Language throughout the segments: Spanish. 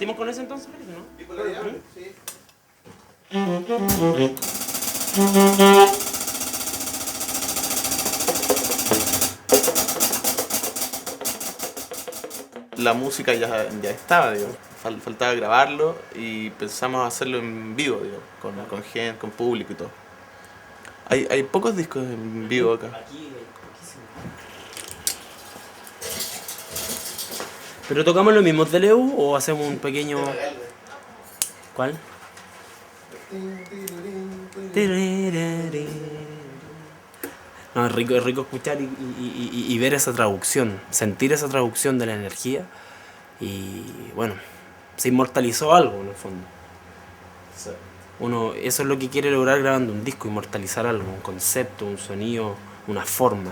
¿Partimos con ese entonces, Felipe, no? Bipolaridad, sí. La música ya estaba, digo. Faltaba grabarlo y pensamos hacerlo en vivo, digo, con gente, con público y todo. Hay pocos discos en vivo acá. Aquí hay poquísimo. ¿Pero tocamos los mismos de Leu o hacemos un pequeño...? ¿Cuál? No, es rico escuchar y ver esa traducción, sentir esa traducción de la energía. Y bueno, se inmortalizó algo en el fondo. Uno, eso es lo que quiere lograr grabando un disco, inmortalizar algo, un concepto, un sonido, una forma.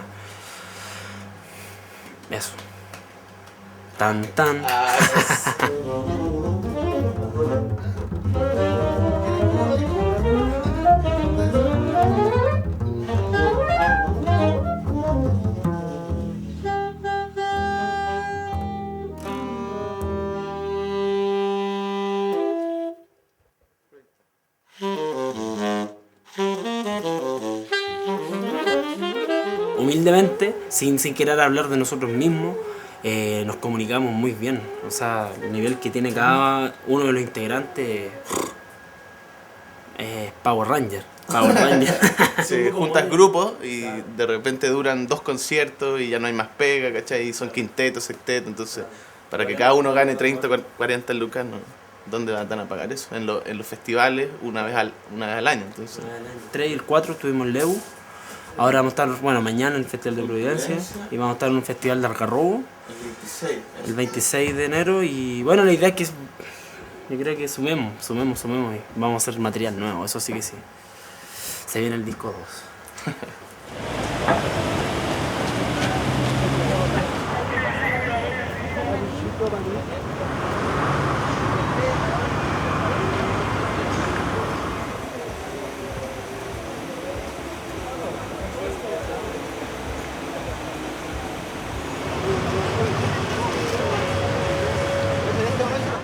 Eso. Tan tan. Humildemente, sin querer hablar de nosotros mismos, nos comunicamos muy bien. O sea, el nivel que tiene cada uno de los integrantes es Power Ranger. Power Ranger. Sí, juntas grupos y de repente duran 2 conciertos y ya no hay más pega, ¿cachai? Y son quintetos, sextetos, entonces para que cada uno gane 30 o 40 lucas, ¿no? ¿Dónde van a pagar eso? En los festivales una vez al año. Entonces. El 3 y el 4 estuvimos en Leu. Ahora vamos a estar, bueno, mañana en el Festival de Providencia y vamos a estar en un festival de Algarrobo el 26 de enero. Y bueno, la idea es que yo creo que sumemos y vamos a hacer material nuevo, eso sí que sí. Se viene el disco 2.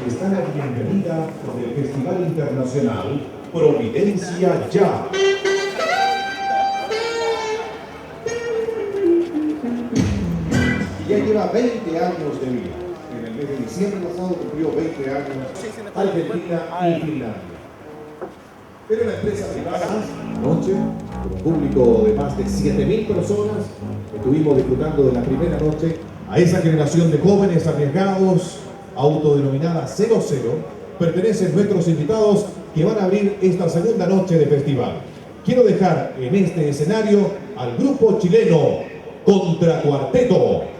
Está la bienvenida por el Festival Internacional Providencia Ya. Ya lleva 20 años de vida. En el mes de diciembre pasado cumplió 20 años Argentina y Finlandia. Pero la empresa privada, anoche, con un público de más de 7.000 personas, estuvimos disfrutando de la primera noche a esa generación de jóvenes arriesgados, autodenominada 00, pertenecen nuestros invitados que van a abrir esta segunda noche de festival. Quiero dejar en este escenario al grupo chileno Contracuarteto.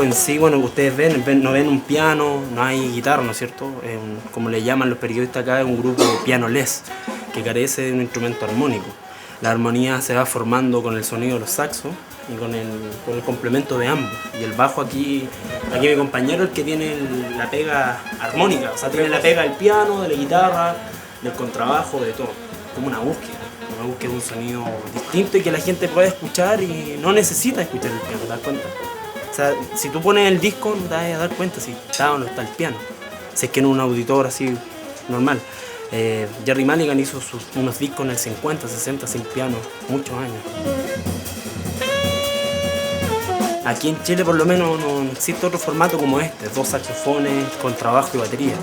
En sí, bueno, ustedes no ven un piano, no hay guitarra, ¿no es cierto? Como le llaman los periodistas acá, es un grupo piano-less, que carece de un instrumento armónico. La armonía se va formando con el sonido de los saxos y con el complemento de ambos. Y el bajo aquí mi compañero es el que tiene la pega armónica, o sea, tiene la pega del piano, de la guitarra, del contrabajo, de todo. Como una búsqueda de un sonido distinto y que la gente puede escuchar y no necesita escuchar el piano, ¿te das cuenta? O sea, si tú pones el disco no te vas a dar cuenta si está o no está el piano. Si es que en un auditor así normal. Jerry Mulligan hizo unos discos en el 50, 60 sin piano, muchos años. Aquí en Chile por lo menos no existe otro formato como este, 2 saxofones, contrabajo y batería.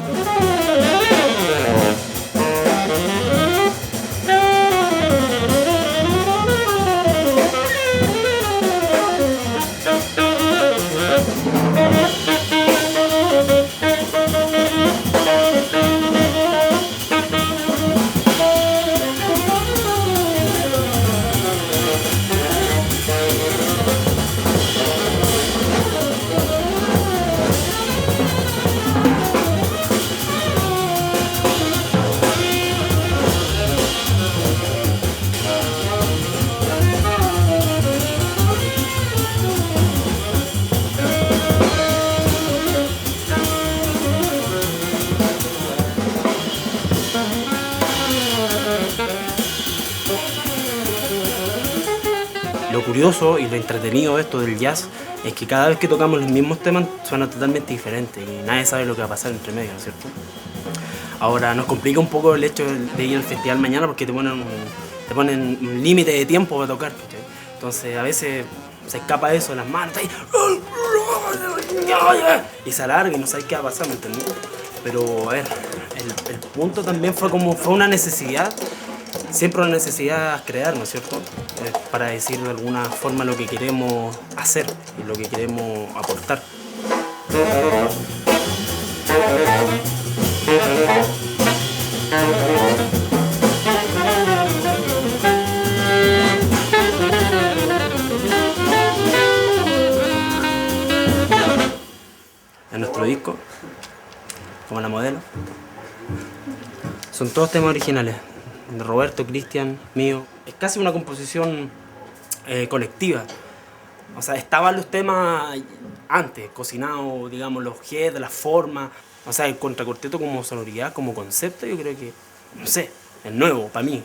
curioso y lo entretenido de esto del jazz es que cada vez que tocamos los mismos temas suena totalmente diferente y nadie sabe lo que va a pasar entre medio, ¿no es cierto? Ahora nos complica un poco el hecho de ir al festival mañana porque te ponen un límite de tiempo para tocar, ¿cachai? Entonces a veces se escapa eso de las manos y se alarga y no sabes qué va a pasar, ¿me entendés? Pero a ver, el punto también fue una necesidad, siempre una necesidad crear, ¿no es cierto? Para decir de alguna forma lo que queremos hacer y lo que queremos aportar. En nuestro disco, como la modelo, son todos temas originales, de Roberto, Cristian, mío. Es casi una composición colectiva. O sea, estaban los temas antes, cocinados, digamos, los heads, las formas. O sea, el contracuarteto como sonoridad, como concepto, yo creo que, no sé, es nuevo para mí.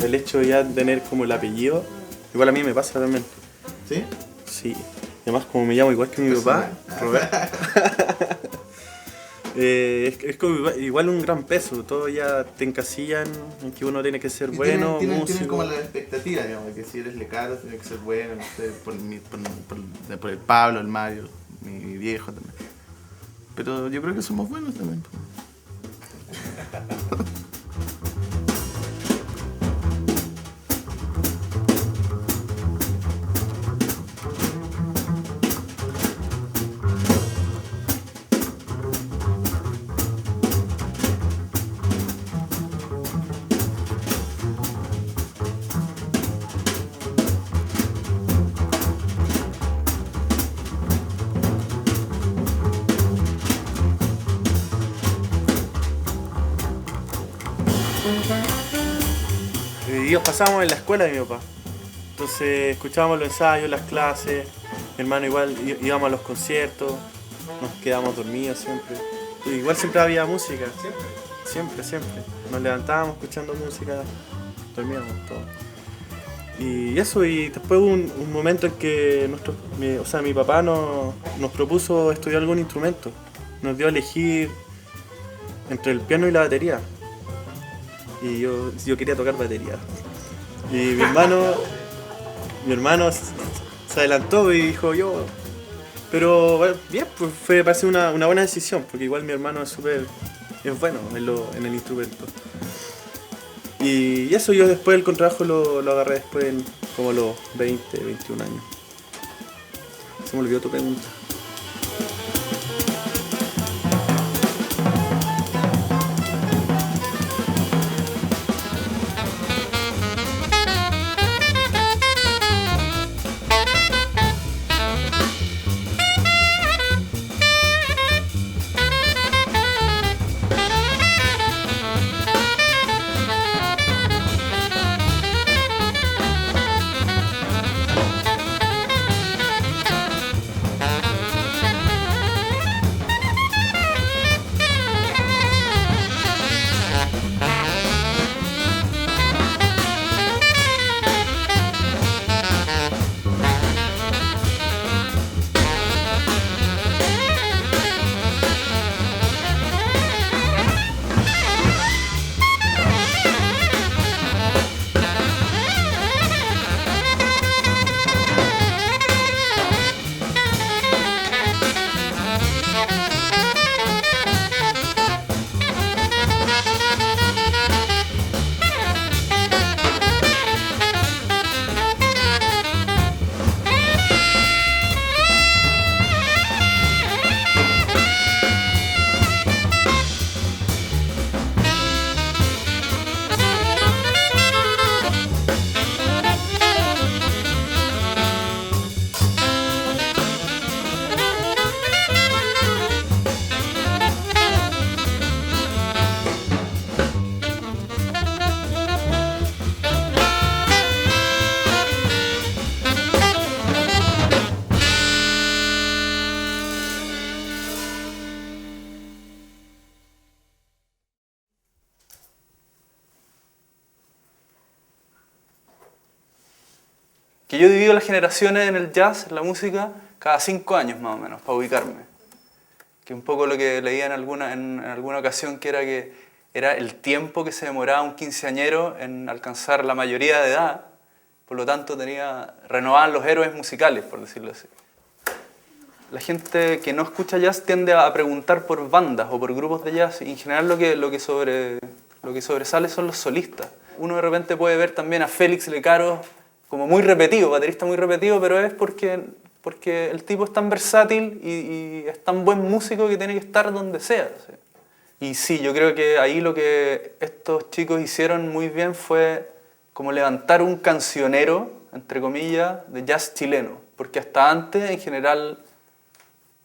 El hecho ya de tener como el apellido, igual a mí me pasa también. ¿Sí? Sí. Y además como me llamo igual que mi papá, Roberto. Es como igual un gran peso, todos ya te encasillan en que uno tiene que ser bueno, tienen músico. como la expectativa, digamos, que si eres lecaro tienes que ser bueno, no sé, por el Pablo, el Mario, mi viejo también. Pero yo creo que somos buenos también. Y pasábamos en la escuela de mi papá. Entonces escuchábamos los ensayos, las clases. Mi hermano igual íbamos a los conciertos. Nos quedábamos dormidos siempre. Igual siempre había música. Siempre. Nos levantábamos escuchando música. Dormíamos todo. Y eso, y después hubo un momento en que mi papá nos propuso estudiar algún instrumento. Nos dio a elegir entre el piano y la batería. Y yo quería tocar batería. Y mi hermano se adelantó y dijo yo. Pero bueno, bien, pues parece una buena decisión, porque igual mi hermano es bueno en el instrumento. Y eso, yo después el contrabajo lo agarré después en como los 20, 21 años. Se me olvidó tu pregunta. yo divido las generaciones en el jazz, en la música, cada 5 años más o menos, para ubicarme. Que un poco lo que leía en alguna ocasión, que era el tiempo que se demoraba un quinceañero en alcanzar la mayoría de edad, por lo tanto renovaban los héroes musicales, por decirlo así. La gente que no escucha jazz tiende a preguntar por bandas o por grupos de jazz, y en general lo que sobresale son los solistas. Uno de repente puede ver también a Félix Lecaros como muy repetido, baterista muy repetido, pero es porque el tipo es tan versátil y es tan buen músico que tiene que estar donde sea. ¿Sí? Y sí, yo creo que ahí lo que estos chicos hicieron muy bien fue como levantar un cancionero, entre comillas, de jazz chileno. Porque hasta antes, en general,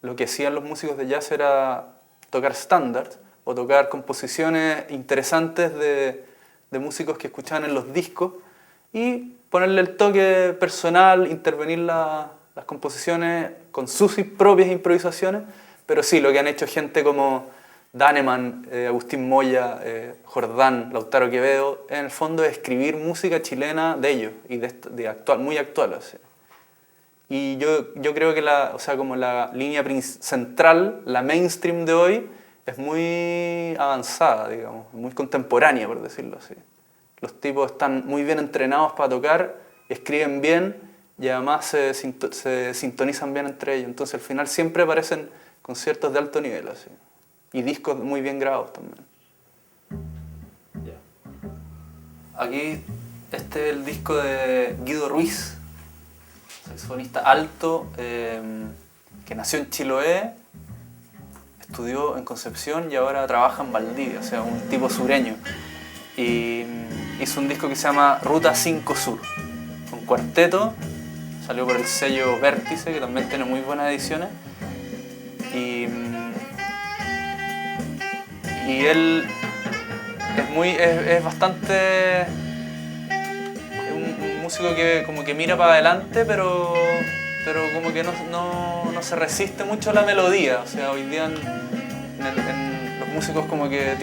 lo que hacían los músicos de jazz era tocar standards o tocar composiciones interesantes de músicos que escuchaban en los discos y ponerle el toque personal, intervenir las composiciones con sus propias improvisaciones. Pero sí, lo que han hecho gente como Daneman, Agustín Moya, Jordán, Lautaro Quevedo, en el fondo es escribir música chilena de ellos y muy actual. O sea. Y yo creo que como la línea central, la mainstream de hoy, es muy avanzada, digamos, muy contemporánea, por decirlo así. Los tipos están muy bien entrenados para tocar, escriben bien y además se sintonizan bien entre ellos. Entonces al final siempre aparecen conciertos de alto nivel, así. Y discos muy bien grabados también. Aquí este es el disco de Guido Ruiz, saxofonista alto, que nació en Chiloé, estudió en Concepción y ahora trabaja en Valdivia, o sea, un tipo sureño. Y hizo un disco que se llama Ruta 5 Sur, con cuarteto, salió por el sello Vértice, que también tiene muy buenas ediciones. Y él es bastante... Es un músico que como que mira para adelante, pero como que no se resiste mucho a la melodía. O sea, hoy día en los músicos como que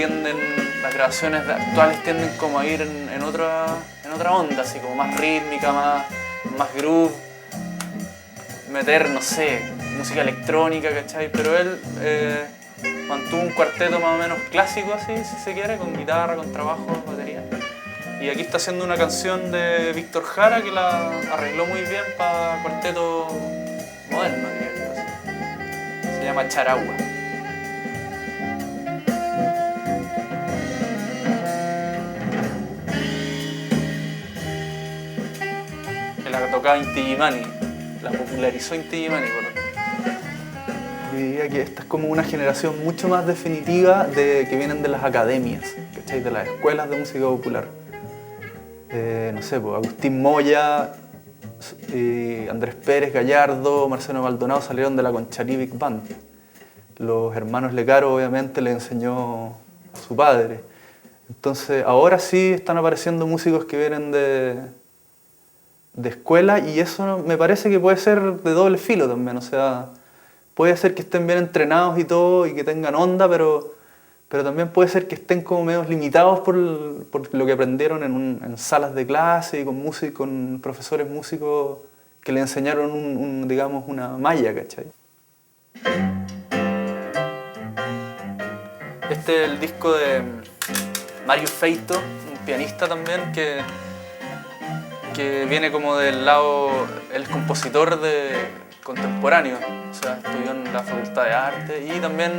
las grabaciones actuales tienden como a ir en otra onda, así como más rítmica, más groove, meter, no sé, música electrónica, ¿cachai? Pero él mantuvo un cuarteto más o menos clásico, así, si se quiere, con guitarra, con trabajo, batería. Y aquí está haciendo una canción de Víctor Jara que la arregló muy bien para cuarteto moderno, diría yo, así. Se llama Charagua. Que la tocaba Inti Illimani, la popularizó Inti Illimani, por lo tanto. Yo diría que esta es como una generación mucho más definitiva que vienen de las academias, ¿cachai? De las escuelas de música popular. No sé, pues Agustín Moya, Andrés Pérez Gallardo, Marcelo Maldonado salieron de la Conchalí Big Band. Los hermanos Lecaro obviamente le enseñó su padre. Entonces ahora sí están apareciendo músicos que vienen de escuela y eso me parece que puede ser de doble filo también, o sea, puede ser que estén bien entrenados y todo y que tengan onda, pero también puede ser que estén como medio limitados por lo que aprendieron en salas de clase y con profesores músicos que le enseñaron digamos, una malla, ¿cachai? Este es el disco de Mario Feito, un pianista también que viene como del lado, él es compositor contemporáneo, o sea, estudió en la Facultad de Arte y también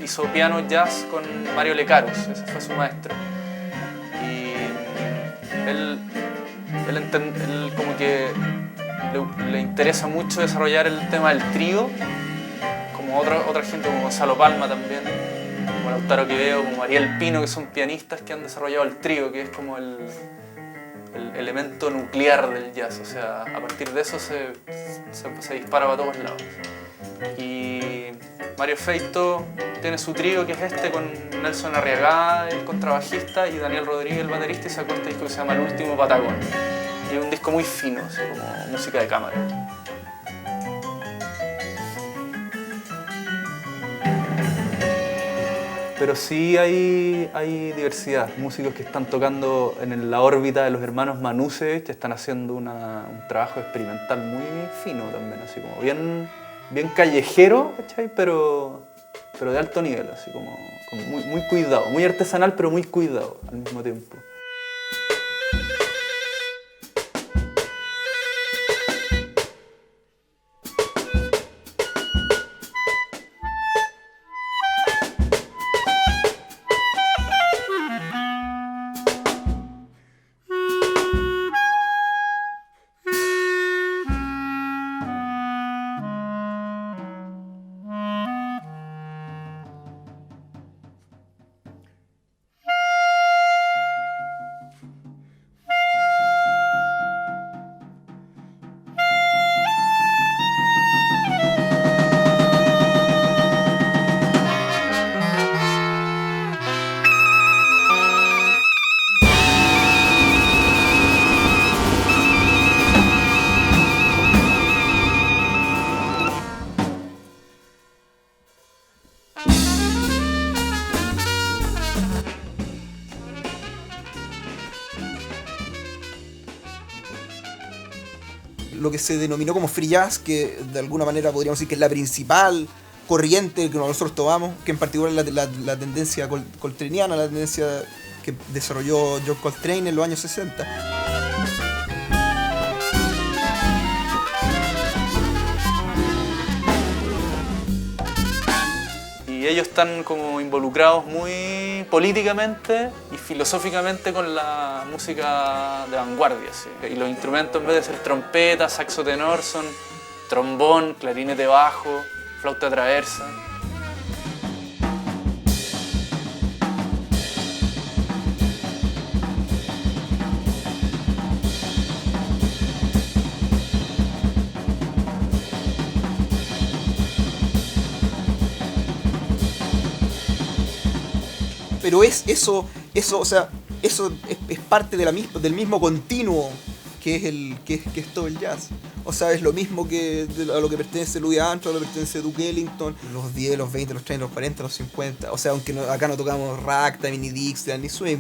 hizo piano jazz con Mario Lecaros, ese fue su maestro. Y él como que le interesa mucho desarrollar el tema del trío, como otra gente como Gonzalo Palma también, como Lautaro Quevedo, como Ariel Pino, que son pianistas que han desarrollado el trío, que es como el elemento nuclear del jazz, o sea, a partir de eso se dispara para todos lados. Y Mario Feito tiene su trío, que es este, con Nelson Arriagada, el contrabajista, y Daniel Rodríguez, el baterista, y sacó este disco que se llama El Último Patagón. Y es un disco muy fino, así como música de cámara. pero sí hay diversidad. Músicos que están tocando en la órbita de los hermanos Manusevich, que están haciendo un trabajo experimental muy fino también, así como bien callejero, ¿cachai? Pero de alto nivel, así como muy cuidado, muy artesanal, pero muy cuidado al mismo tiempo. Lo que se denominó como free jazz, que de alguna manera podríamos decir que es la principal corriente que nosotros tomamos, que en particular la tendencia coltraneana, la tendencia que desarrolló John Coltrane en los años 60. Y ellos están como involucrados muy políticamente y filosóficamente con la música de vanguardia, ¿sí? Y los instrumentos, en vez de ser trompeta, saxo tenor, son trombón, clarinete bajo, flauta traversa. Pero eso es parte de del mismo continuo que es todo el jazz. O sea, es lo mismo que a lo que pertenece Louis Armstrong, a lo que pertenece Duke Ellington, los 10, los 20, los 30, los 40, los 50. O sea, aunque acá no tocamos ragtime, ni Dixieland, ni swing,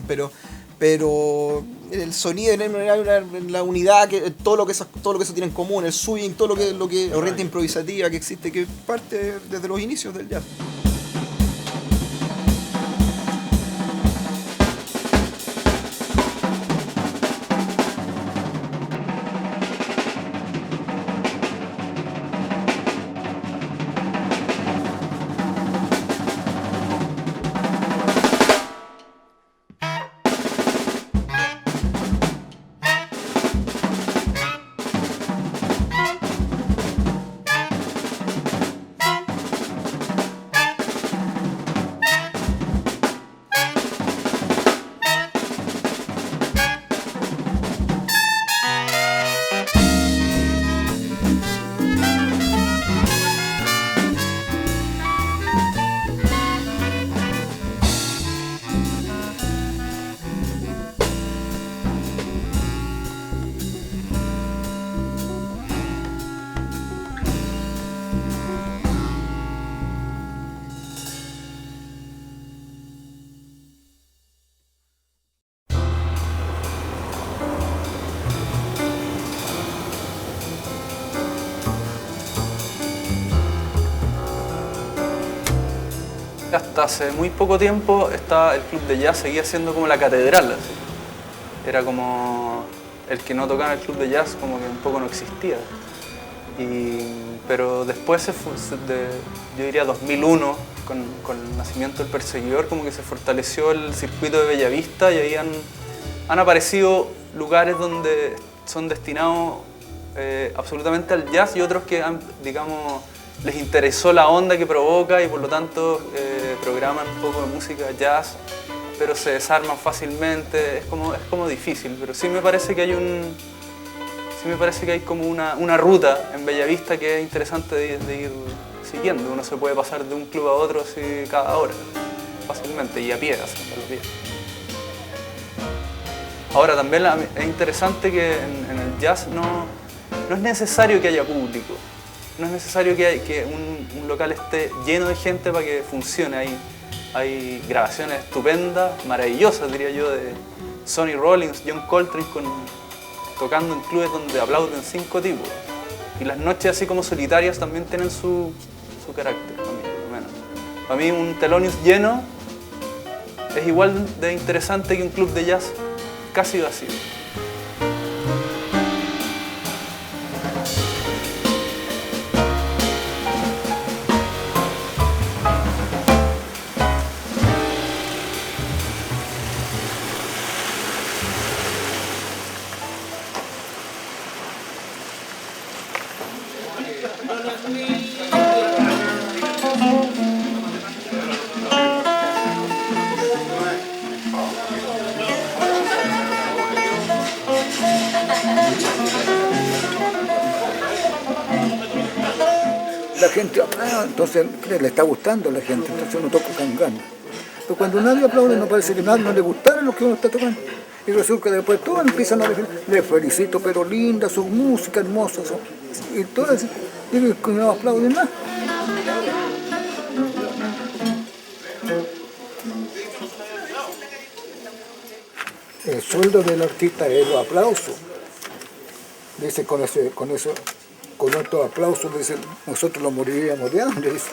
pero el sonido en la unidad, que todo lo que eso tiene en común, el swing, todo lo que corriente improvisativa que existe, que parte desde los inicios del jazz. Hasta hace muy poco tiempo el club de jazz seguía siendo como la catedral, así. Era como el que no tocaba en el club de jazz como que un poco no existía. Pero después, yo diría 2001, con el nacimiento del Perseguidor, como que se fortaleció el circuito de Bellavista y ahí han aparecido lugares donde son destinados absolutamente al jazz y otros que les interesó la onda que provoca y por lo tanto programan un poco de música jazz, pero se desarman fácilmente. Es como difícil, pero sí me parece que hay como una ruta en Bellavista que es interesante de ir siguiendo. Uno se puede pasar de un club a otro así cada hora, fácilmente, y a pie, haciendo los pies. Ahora también es interesante que en el jazz no es necesario que haya público. No es necesario que un local esté lleno de gente para que funcione ahí. hay grabaciones estupendas, maravillosas diría yo, de Sonny Rollins, John Coltrane tocando en clubes donde aplauden 5 tipos. Y las noches así como solitarias también tienen su carácter, para mí, por lo menos. Para mí un Thelonious lleno es igual de interesante que un club de jazz casi vacío. La gente aplaude, entonces le está gustando a la gente, entonces uno toca con ganas. Pero cuando nadie aplaude no parece que a nadie no le gustara lo que uno está tocando. Y resulta que después todos empiezan a decir, le felicito, pero linda, su música hermosa. Y todos dicen que no aplauden más. El sueldo del artista es los aplausos. Dice con estos aplausos, dice, nosotros lo moriríamos de hambre. Dice.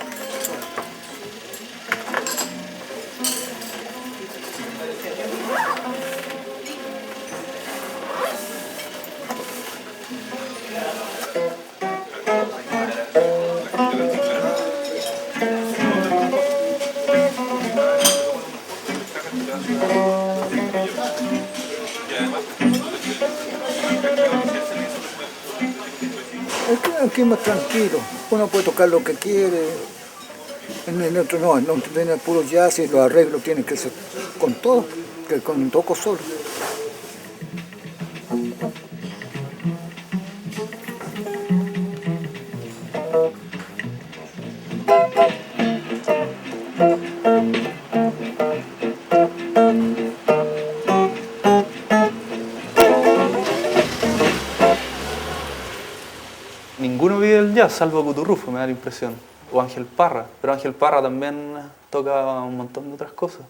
Aquí es más tranquilo, uno puede tocar lo que quiere. En el otro no, en el puro jazz y los arreglos tienen que ser con todo, que con un toco solo. Ninguno vive el jazz, salvo Cuturrufo, me da la impresión. O Ángel Parra, pero Ángel Parra también toca un montón de otras cosas.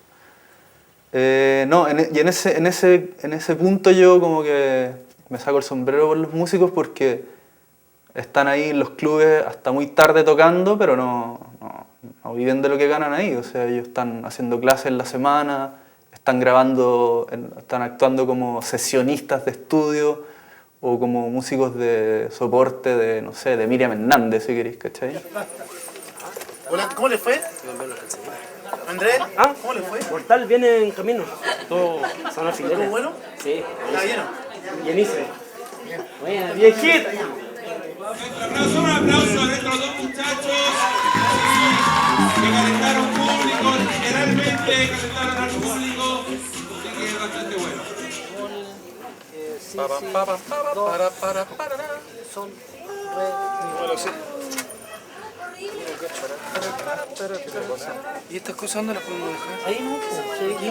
Y en ese punto yo como que me saco el sombrero por los músicos porque están ahí en los clubes hasta muy tarde tocando, pero no viven de lo que ganan ahí. O sea, ellos están haciendo clases en la semana, están grabando, están actuando como sesionistas de estudio, o como músicos de soporte de, no sé, de Miriam Hernández, si queréis, ¿cachai? Hola, ¿cómo le fue? ¿Andrés? ¿Cómo le fue? Portal viene en camino. Todo son alfileres. ¿Estuvo bueno? Sí. ¿Está lleno? Llenísimo. Buena, viejita. Un aplauso a estos dos muchachos que calentaron público, literalmente calentaron al público, así que es bastante bueno. Son ¿Y estas cosas dónde las podemos dejar? Ahí no, aquí.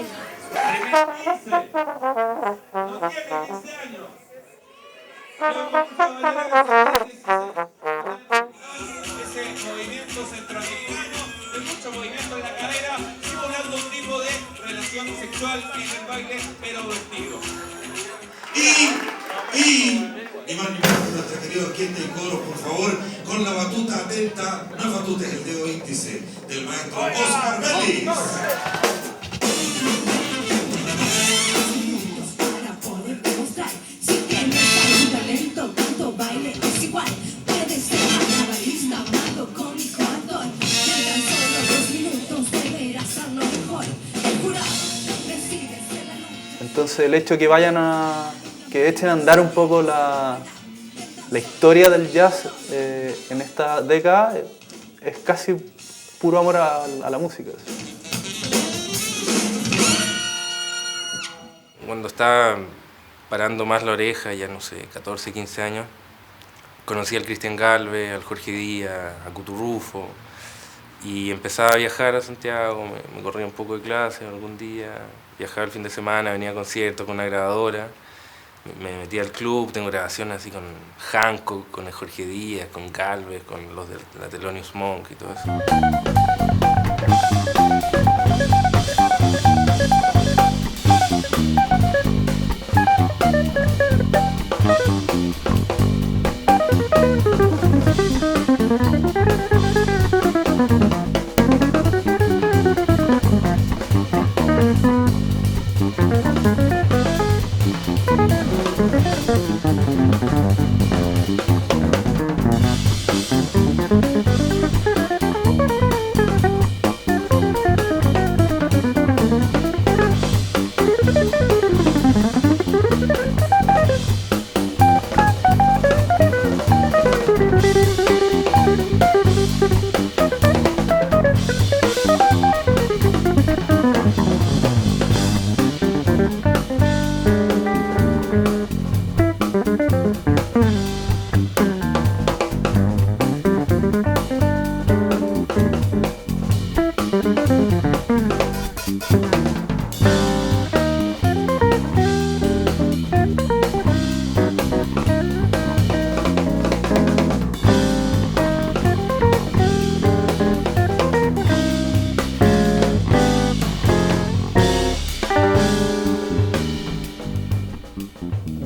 Ese movimiento centroamericano, de mucho movimiento en la cadera, simulando un tipo de relación sexual en el baile, pero vestido. Y más importante, nuestra querida orquesta y coro, por favor, con la batuta atenta, no es batuta, es el dedo índice del maestro Oscar Vélez. Para poder demostrar, si tienes algún talento, tanto baile es igual. Puedes ser malabarista, mago, cómico, actor. En tan solo 2 minutos deberás hacerlo mejor. El jurado decide ser la noche. Entonces el hecho que que echen a andar un poco la historia del jazz en esta década es casi puro amor a la música. Cuando estaba parando más la oreja, ya no sé, 14, 15 años, conocí al Cristian Galvez, al Jorge Díaz, a Cuturrufo, y empezaba a viajar a Santiago, me corría un poco de clase algún día, viajaba el fin de semana, venía a conciertos con una grabadora, me metí al club, tengo grabaciones así con Hancock, con el Jorge Díaz, con Galvez, con los de la Thelonious Monk y todo eso.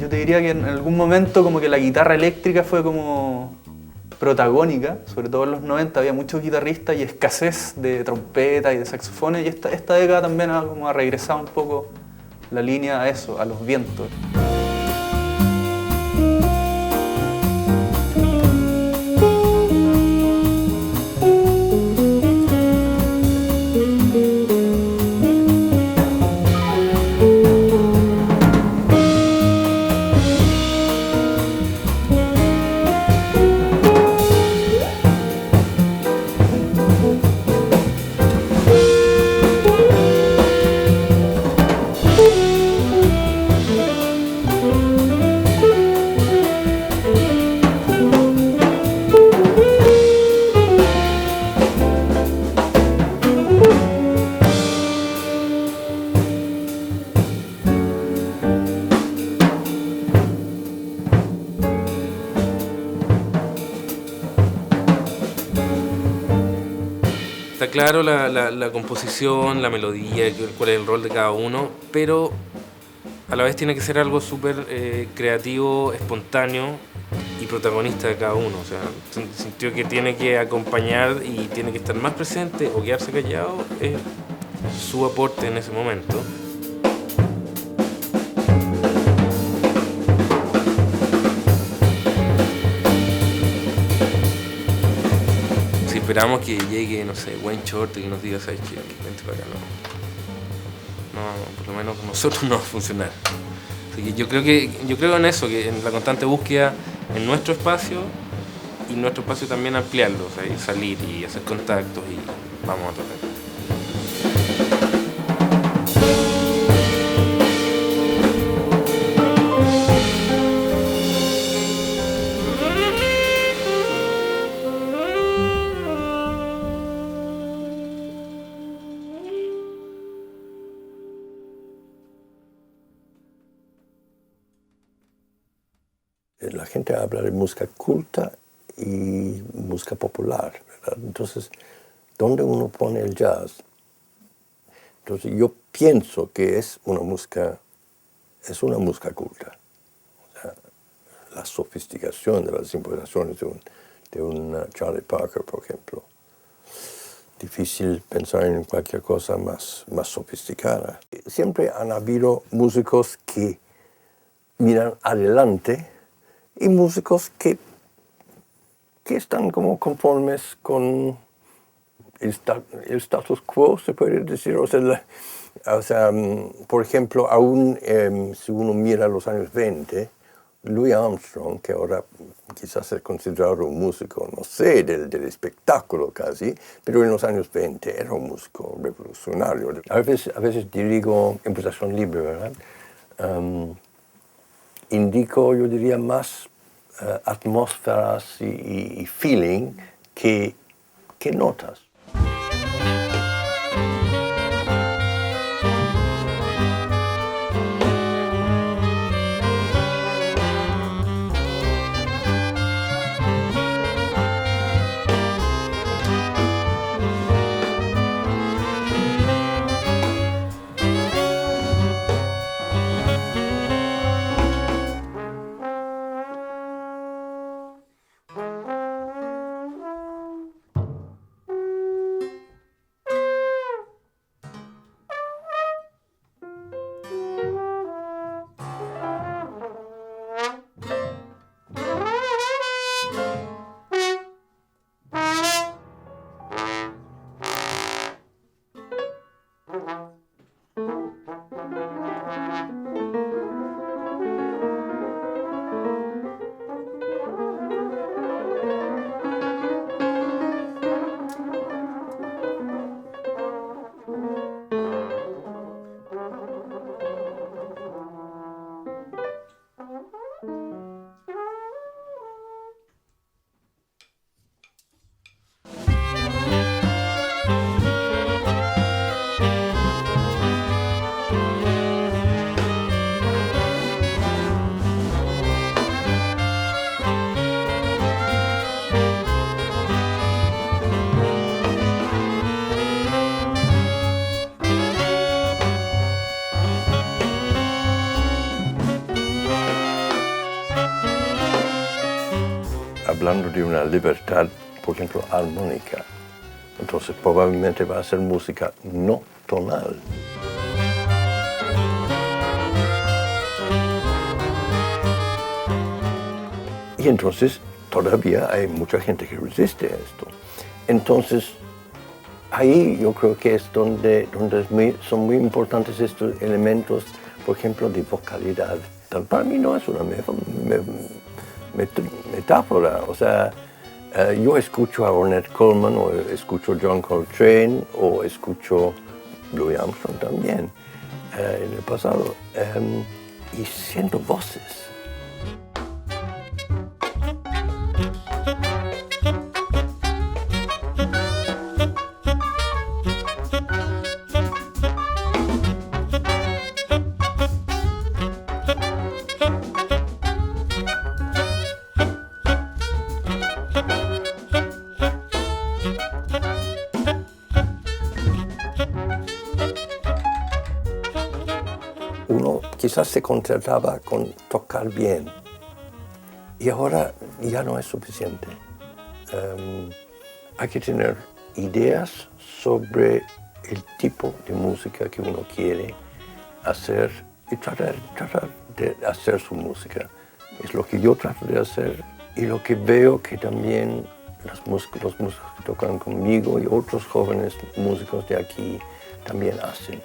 Diría que en algún momento como que la guitarra eléctrica fue como protagónica, sobre todo en los 90 había muchos guitarristas y escasez de trompetas y de saxofones, y esta década también como ha regresado un poco la línea a eso, a los vientos. Está claro la composición, la melodía, cuál es el rol de cada uno, pero a la vez tiene que ser algo súper creativo, espontáneo y protagonista de cada uno. O sea, en el sentido que tiene que acompañar y tiene que estar más presente o quedarse callado es su aporte en ese momento. Esperamos que llegue, no sé, Wayne Shorter y nos diga, ¿sabes qué? Vente para acá, no, por lo menos con nosotros no va a funcionar. Así que yo creo en eso, que en la constante búsqueda en nuestro espacio y nuestro espacio también ampliarlo, o sea, y salir y hacer contactos y vamos a tocar. La gente habla de música culta y música popular, ¿verdad? Entonces, ¿dónde uno pone el jazz? Entonces, yo pienso que es una música culta. O sea, la sofisticación de las improvisaciones de un Charlie Parker, por ejemplo. Difícil pensar en cualquier cosa más sofisticada. Siempre han habido músicos que miran adelante y músicos que están como conformes con el status quo, se puede decir. O sea, por ejemplo, aún si uno mira los años 20, Louis Armstrong, que ahora quizás es considerado un músico, no sé, del espectáculo casi, pero en los años 20 era un músico revolucionario. A veces dirijo improvisación libre, ¿verdad? Indico, yo diría, más atmósferas y feeling que notas. hablando de una libertad, por ejemplo, armónica. Entonces probablemente va a ser música no tonal. Y entonces todavía hay mucha gente que resiste a esto. Entonces, ahí yo creo que es donde son muy importantes estos elementos, por ejemplo, de vocalidad. Para mí no es una metáfora. O sea, yo escucho a Ornette Coleman, o escucho John Coltrane, o escucho Louis Armstrong también en el pasado, y siento voces. Uno quizás se contentaba con tocar bien y ahora ya no es suficiente. Hay que tener ideas sobre el tipo de música que uno quiere hacer y tratar de hacer su música. Es lo que yo trato de hacer y lo que veo que también los músicos que tocan conmigo y otros jóvenes músicos de aquí también hacen.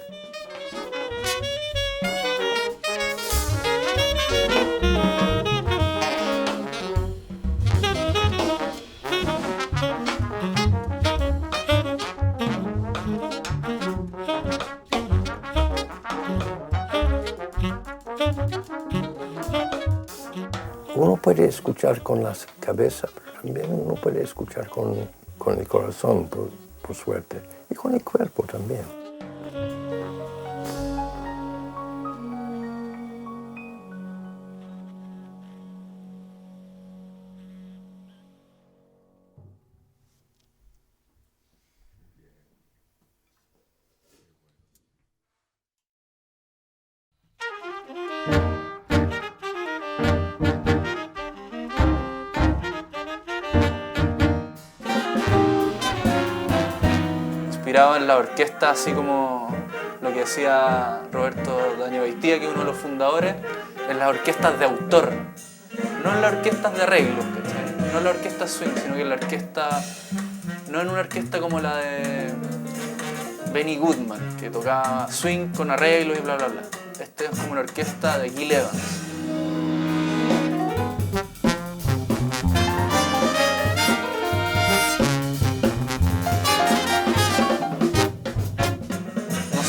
Uno puede escuchar con la cabeza, pero también uno puede escuchar con el corazón, por suerte, y con el cuerpo también. Inspirado en la orquesta, así como lo que decía Roberto Daño Baitía, que es uno de los fundadores, en las orquestas de autor, no en las orquestas de arreglos, ¿cachai? No en la orquesta swing, sino que en la orquesta, no en una orquesta como la de Benny Goodman, que tocaba swing con arreglos y bla bla bla. Este es como una orquesta de Gil Evans.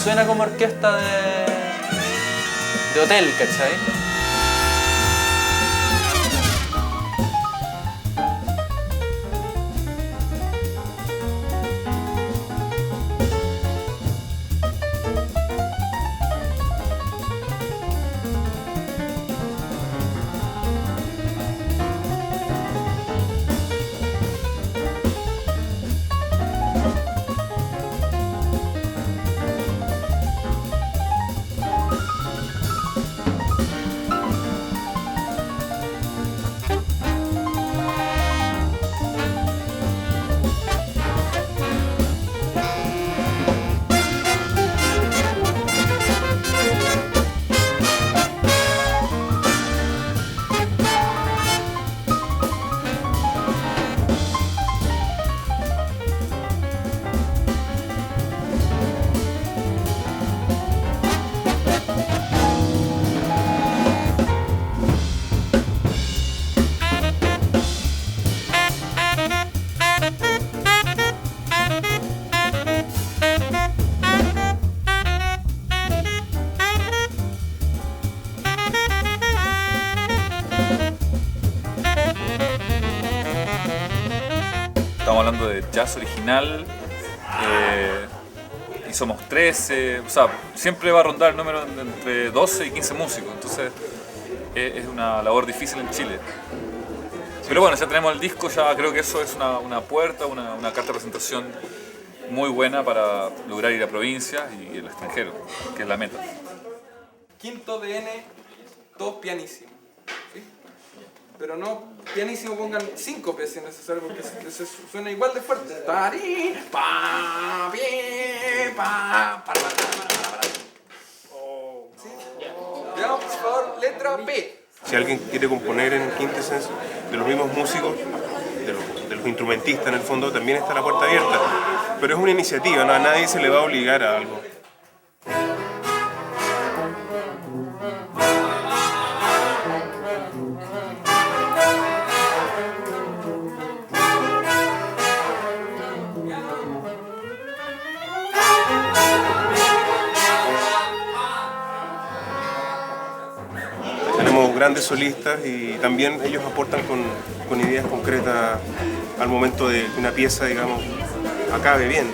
Suena como orquesta de hotel, ¿cachai? Estamos hablando de jazz original y somos 13, o sea, siempre va a rondar el número entre 12 y 15 músicos, entonces es una labor difícil en Chile. Pero bueno, ya tenemos el disco, ya creo que eso es una puerta, una carta de presentación muy buena para lograr ir a provincias y el extranjero, que es la meta. Quinto de N, todo pianísimo. ¿Sí? pero no pianísimo, pongan síncope si es necesario, porque suena igual de fuerte. Tari, pa, pi, pa, pa, pa, pa. ¿Sí? Ya, por favor, letra B. Si alguien quiere componer en Quintessence, de los mismos músicos, de los instrumentistas en el fondo, también está la puerta abierta. Pero es una iniciativa, ¿no? A nadie se le va a obligar a algo. Tenemos grandes solistas y también ellos aportan con ideas concretas al momento de que una pieza, digamos, acabe bien.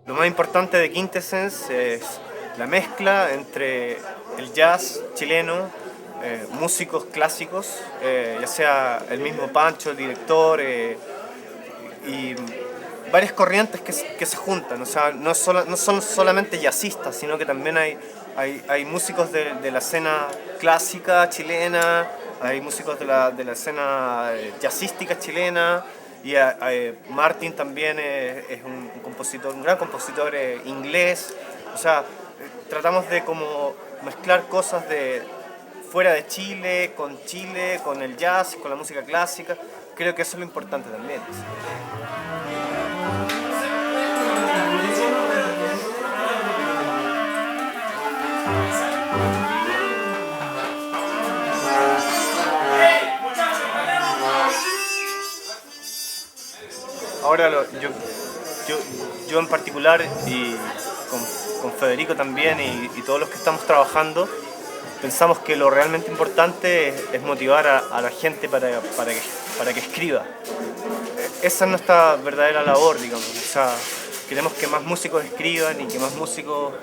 Lo más importante de Quintessence es la mezcla entre el jazz chileno, músicos clásicos, ya sea el mismo Pancho, el director, y varias corrientes que se juntan. O sea, no son solamente jazzistas, sino que también hay músicos de la escena clásica chilena, hay músicos de la escena jazzística chilena. Y Martin también es un gran compositor inglés. O sea, tratamos de como mezclar cosas de fuera de Chile, con el jazz, con la música clásica. Creo que eso es lo importante también. Ahora yo en particular y con Federico también y todos los que estamos trabajando, pensamos que lo realmente importante es motivar a la gente para que escriba. Esa es nuestra verdadera labor, digamos. O sea, queremos que más músicos escriban y que más músicos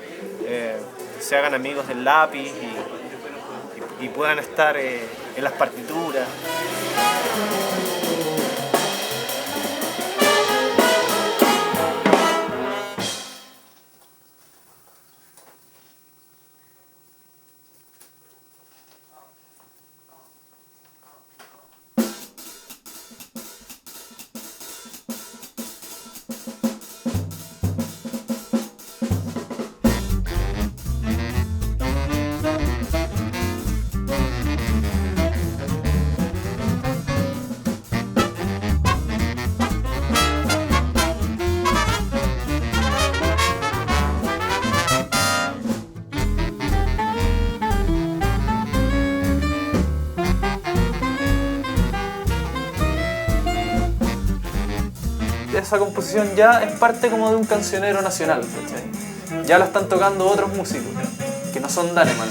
se hagan amigos del lápiz y puedan estar en las partituras. Esa composición ya es parte como de un cancionero nacional, ¿cachai? Ya la están tocando otros músicos que no son Daneman.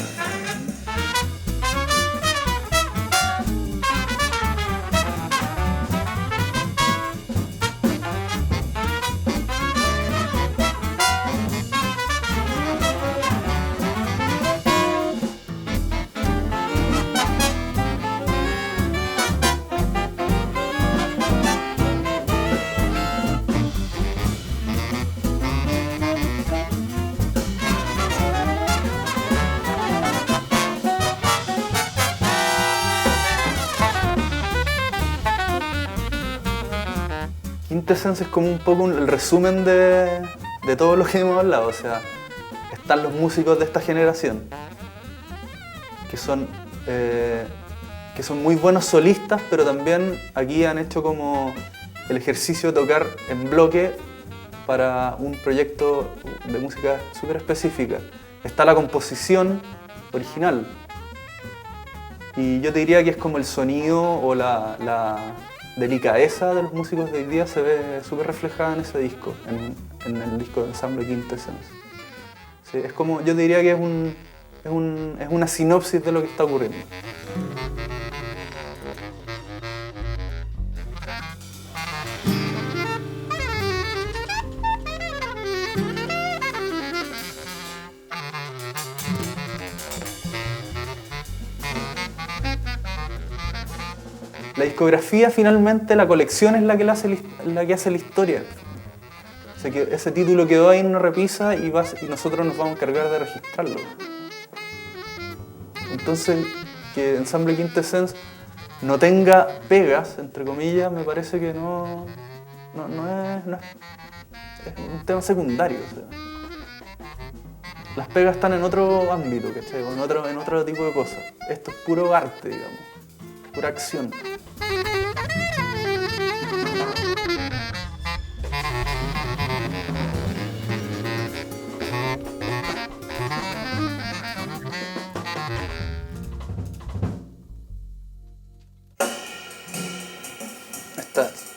Quintessence es como un poco el resumen de todo lo que hemos hablado. O sea, están los músicos de esta generación, que son muy buenos solistas, pero también aquí han hecho como el ejercicio de tocar en bloque para un proyecto de música súper específica. Está la composición original, y yo te diría que es como el sonido o la delicadeza de los músicos de hoy día se ve súper reflejada en ese disco, en el disco de Ensamble Quintessence. Sí, es como, yo diría que es una sinopsis de lo que está ocurriendo. La discografía, finalmente, la colección es la que hace la historia. O sea, que ese título quedó ahí en una repisa y nosotros nos vamos a encargar de registrarlo. Entonces, que Ensamble Quintessence no tenga pegas, entre comillas, me parece que no es un tema secundario. O sea. Las pegas están en otro ámbito, ¿cachai? En otro tipo de cosas. Esto es puro arte, digamos, pura acción.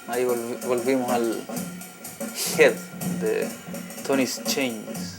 Ahí volvimos al Head de Tony's Chains.